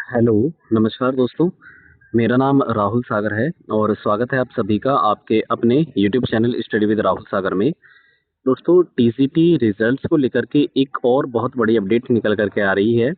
Hello, नमस्कार दोस्तों। मेरा नाम राहुल सागर है और स्वागत है आप सभी का आपके अपने YouTube channel study with Rahul Sagar में। दोस्तों, टीजीटी रिजल्ट्स को लेकर के एक और बहुत बड़ी अपडेट निकल कर के आ रही है।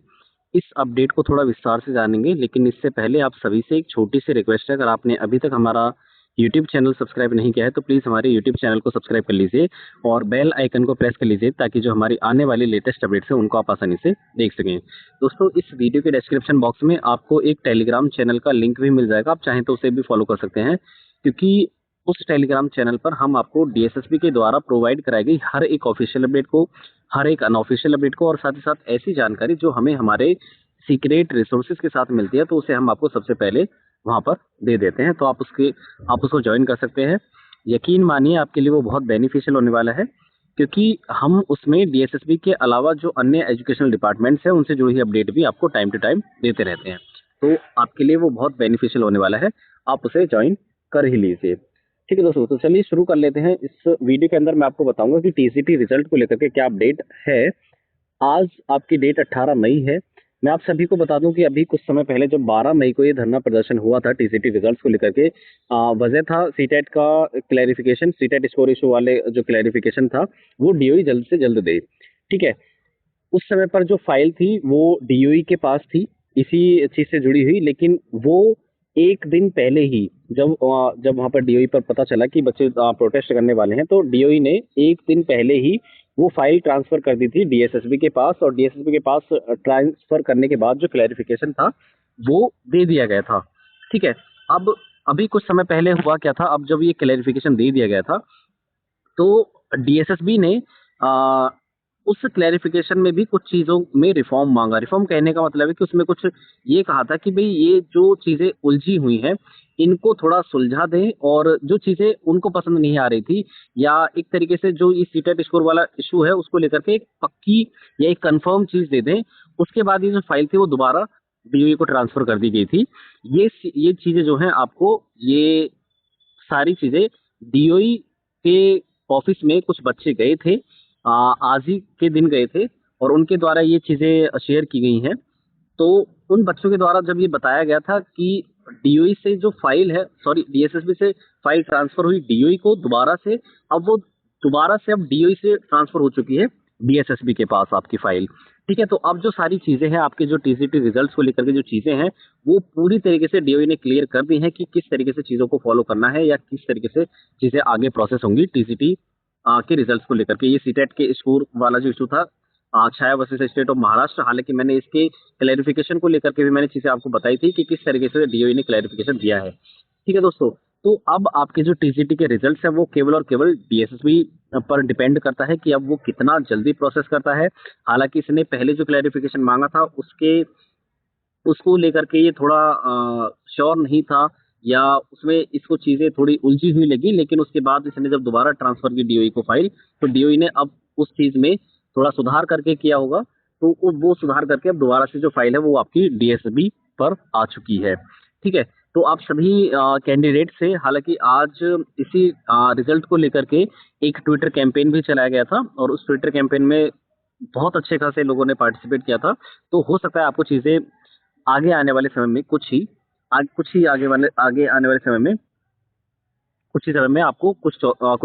इस अपडेट को थोड़ा विस्तार से जानेंगे, लेकिन इससे पहले आप सभी से एक छोटी-सी रिक्वेस्ट है, अगर आपने अभी तक हमारा यूट्यूब चैनल सब्सक्राइब नहीं किया है, तो प्लीज़ हमारे यूट्यूब चैनल को सब्सक्राइब कर लीजिए और बेल आइकन को प्रेस कर लीजिए, ताकि जो हमारी आने वाली लेटेस्ट अपडेट्स हैं, उनको आप आसानी से देख सकें। दोस्तों, इस वीडियो के डिस्क्रिप्शन बॉक्स में आपको एक टेलीग्राम चैनल का लिंक भी मिल जाएगा, आप चाहें तो उसे भी फॉलो कर सकते हैं, क्योंकि उस टेलीग्राम चैनल पर हम आपको डीएसएसबी के द्वारा प्रोवाइड कराई गई हर एक ऑफिशियल अपडेट को, हर एक अनऑफिशियल अपडेट को और साथ ही साथ ऐसी जानकारी जो हमें हमारे सीक्रेट रिसोर्सेज के साथ मिलती है, तो उसे हम आपको सबसे पहले वहाँ पर दे देते हैं। तो आप उसको जॉइन कर सकते हैं। यकीन मानिए, आपके लिए वो बहुत बेनिफिशियल होने वाला है, क्योंकि हम उसमें डीएसएसबी के अलावा जो अन्य एजुकेशनल डिपार्टमेंट्स हैं, उनसे जुड़ी हुई अपडेट भी आपको टाइम टू टाइम देते रहते हैं। तो आपके लिए वो बहुत बेनिफिशियल होने वाला है। आप उसे जॉइन कर ही लीजिए। ठीक है दोस्तों, तो चलिए शुरू कर लेते हैं। इस वीडियो के अंदर मैं आपको बताऊंगा कि टीजीटी रिजल्ट को लेकर के क्या अपडेट है। आज आपकी डेट 18 मई है। मैं आप सभी को बता दूं कि अभी कुछ समय पहले जब 12 मई को ये धरना प्रदर्शन हुआ था टीसीटी रिजल्ट्स को लेकर के, वजह था सीटेट का क्लैरिफिकेशन, सीटेट स्कोर इशू वाले जो क्लैरिफिकेशन था, वो डीओई जल्द से जल्द दे। ठीक है। उस समय पर जो फाइल थी वो डीओई के पास थी, इसी चीज से जुड़ी हुई, लेकिन वो एक दिन पहले ही जब वहां पर डीओई पर पता चला कि बच्चे प्रोटेस्ट करने वाले हैं, तो डीओई ने एक दिन पहले ही वो फाइल ट्रांसफर कर दी थी डीएसएसबी के पास, और डीएसएसबी के पास ट्रांसफर करने के बाद जो क्लैरिफिकेशन था वो दे दिया गया था। ठीक है। अब अभी कुछ समय पहले हुआ क्या था, अब जब ये क्लैरिफिकेशन दे दिया गया था, तो डीएसएसबी ने आ, उस क्लैरिफिकेशन में भी कुछ चीज़ों में रिफॉर्म मांगा। रिफॉर्म कहने का मतलब है कि उसमें कुछ ये कहा था कि भाई ये जो चीज़ें उलझी हुई हैं, इनको थोड़ा सुलझा दें, और जो चीज़ें उनको पसंद नहीं आ रही थी, या एक तरीके से जो इस सीटेट स्कोर वाला इशू है उसको लेकर के एक पक्की या एक कंफर्म चीज़ दे दें। उसके बाद ये जो फाइल थी वो दोबारा डीओई को ट्रांसफर कर दी गई थी। ये चीज़ें जो हैं आपको, ये सारी चीज़ें डीओई के ऑफिस में कुछ बच्चे गए थे, आज ही के दिन गए थे, और उनके द्वारा ये चीज़ें शेयर की गई हैं। तो उन बच्चों के द्वारा जब ये बताया गया था कि डीओई से जो फाइल है, सॉरी, डीएसएसबी से फाइल ट्रांसफर हुई डीओई को दोबारा से, अब वो दोबारा से अब डीओई से ट्रांसफर हो चुकी है डीएसएसबी के पास आपकी फाइल। ठीक है। तो अब जो सारी चीजें हैं आपके, जो टीसीटी रिजल्ट्स को लेकर के जो चीजें हैं, वो पूरी तरीके से डीओई ने क्लियर कर दी हैं कि किस तरीके से चीजों को फॉलो करना है, या किस तरीके से चीजें आगे प्रोसेस होंगी टीसीटी के रिजल्ट्स को लेकर के। ये सीटेट के स्कोर वाला जो इशू था, छाया वर्सेस स्टेट ऑफ महाराष्ट्र, हालांकि मैंने इसके क्लैरिफिकेशन को लेकर के भी मैंने चीजें आपको बताई थी कि किस तरीके से डीओई ने क्लैरिफिकेशन दिया है। ठीक है दोस्तों। तो अब आपके जो टीजीटी के रिजल्ट्स हैं वो केवल और केवल डीएसएसबी पर डिपेंड करता है कि अब वो कितना जल्दी प्रोसेस करता है। हालांकि इसने पहले जो क्लैरिफिकेशन मांगा था उसके उसको लेकर के ये थोड़ा श्योर नहीं था, या उसमें इसको चीज़ें थोड़ी उलझी हुई लगी, लेकिन उसके बाद इसने जब दोबारा ट्रांसफ़र की डीओई को फाइल, तो डीओई ने अब उस चीज़ में थोड़ा सुधार करके किया होगा। तो वो सुधार करके अब दोबारा से जो फाइल है वो आपकी डीएसबी पर आ चुकी है। ठीक है। तो आप सभी कैंडिडेट से, हालांकि आज इसी रिजल्ट को लेकर के एक ट्विटर कैंपेन भी चलाया गया था, और उस ट्विटर कैंपेन में बहुत अच्छे खासे लोगों ने पार्टिसिपेट किया था। तो हो सकता है आपको चीज़ें आगे आने वाले समय में आगे आने वाले समय में कुछ ही समय में आपको कुछ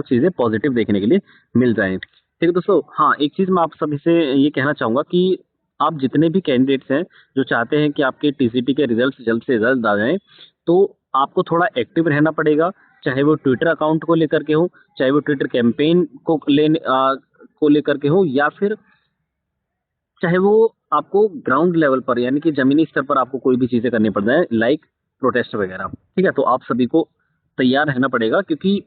चीज़ें पॉजिटिव देखने के लिए मिल जाएँ। ठीक है दोस्तों। हाँ, एक चीज़ मैं आप सभी से ये कहना चाहूँगा कि आप जितने भी कैंडिडेट्स हैं, जो चाहते हैं कि आपके टीसीटी के रिज़ल्ट्स जल्द से जल्द आ जाएँ, तो आपको थोड़ा एक्टिव रहना पड़ेगा। चाहे वो ट्विटर अकाउंट को लेकर के हो, चाहे वो ट्विटर कैंपेन को लेकर के हो, या फिर चाहे वो आपको ग्राउंड लेवल पर, यानी कि ज़मीनी स्तर पर आपको कोई भी चीज़ें करनी पड़ जाए, लाइक प्रोटेस्ट वगैरह। ठीक है? तो आप सभी को तैयार रहना पड़ेगा, क्योंकि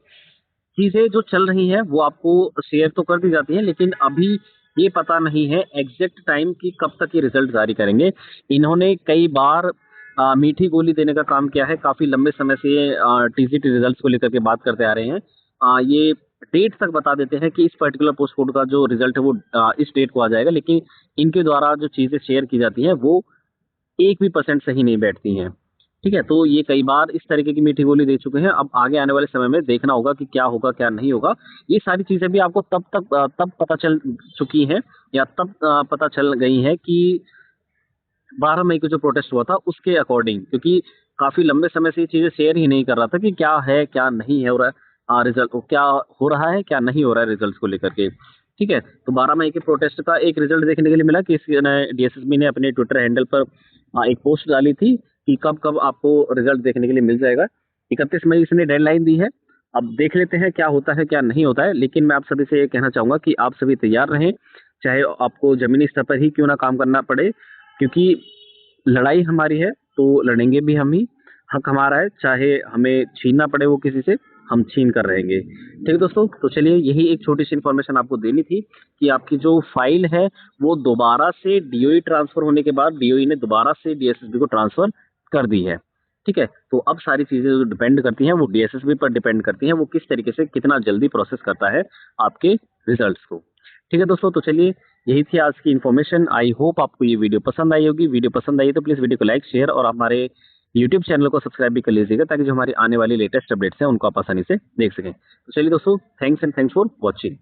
चीज़ें जो चल रही हैं वो आपको शेयर तो कर दी जाती हैं, लेकिन अभी ये पता नहीं है एग्ज़ैक्ट टाइम कि कब तक ये रिज़ल्ट जारी करेंगे। इन्होंने कई बार मीठी गोली देने का काम किया है, काफ़ी लंबे समय से ये टीजीटी रिज़ल्ट्स को लेकर के बात करते आ रहे हैं। ये डेट तक बता देते हैं कि इस पर्टिकुलर पोस्ट कोड का जो रिज़ल्ट है वो इस डेट को आ जाएगा, लेकिन इनके द्वारा जो चीज़ें शेयर की जाती हैं वो 1 भी परसेंट सही नहीं बैठती हैं। ठीक है? तो ये कई बार इस तरीके की मीठी गोली दे चुके हैं। अब आगे आने वाले समय में देखना होगा कि क्या होगा, क्या नहीं होगा। ये सारी चीज़ें भी आपको तब पता चल चुकी हैं, या तब पता चल गई हैं कि 12 मई को जो प्रोटेस्ट हुआ था उसके अकॉर्डिंग, क्योंकि काफ़ी लंबे समय से ये चीज़ें शेयर ही नहीं कर रहा था कि क्या है, क्या नहीं है हो रहा है, रिज़ल्ट क्या हो रहा है, क्या नहीं हो रहा है रिज़ल्ट्स को लेकर के। ठीक है? तो 12 मई के प्रोटेस्ट का एक रिज़ल्ट देखने के लिए मिला कि डीएसएसबी ने अपने ट्विटर हैंडल पर एक पोस्ट डाली थी कि कब-कब आपको रिज़ल्ट देखने के लिए मिल जाएगा। 31 मई इसने डेडलाइन दी है। अब देख लेते हैं क्या होता है, क्या नहीं होता है। लेकिन मैं आप सभी से ये कहना चाहूँगा कि आप सभी तैयार रहें, चाहे आपको ज़मीनी स्तर पर ही क्यों ना काम करना पड़े, क्योंकि लड़ाई हमारी है, तो लड़ेंगे भी हम ही। हक हमारा है, चाहे हमें छीनना पड़े वो किसी से, हम छीन कर रहेंगे। ठीक है दोस्तों, तो चलिए यही एक छोटी-सी इन्फॉर्मेशन आपको देनी थी कि आपकी जो फाइल है, वो दोबारा से डीओई ट्रांसफ़र होने के बाद डीओई ने दोबारा से डीएसएसबी को ट्रांसफ़र कर दी है। ठीक है? तो अब सारी चीज़ें जो डिपेंड करती हैं, वो डीएसएसबी पर डिपेंड करती हैं, वो किस तरीके से कितना जल्दी प्रोसेस करता है आपके रिज़ल्ट्स को। ठीक है दोस्तों, तो चलिए यही थी आज की इन्फॉर्मेशन। आई होप आपको ये वीडियो पसंद आई होगी। वीडियो पसंद आई है तो प्लीज़ वीडियो को लाइक, शेयर और हमारे यूट्यूब चैनल को सब्सक्राइब भी कर लीजिएगा, ताकि जो हमारी आने वाली लेटेस्ट अपडेट्स हैं उनको आप आसानी से देख सकें। तो चलिए दोस्तों, थैंक्स फॉर वॉचिंग।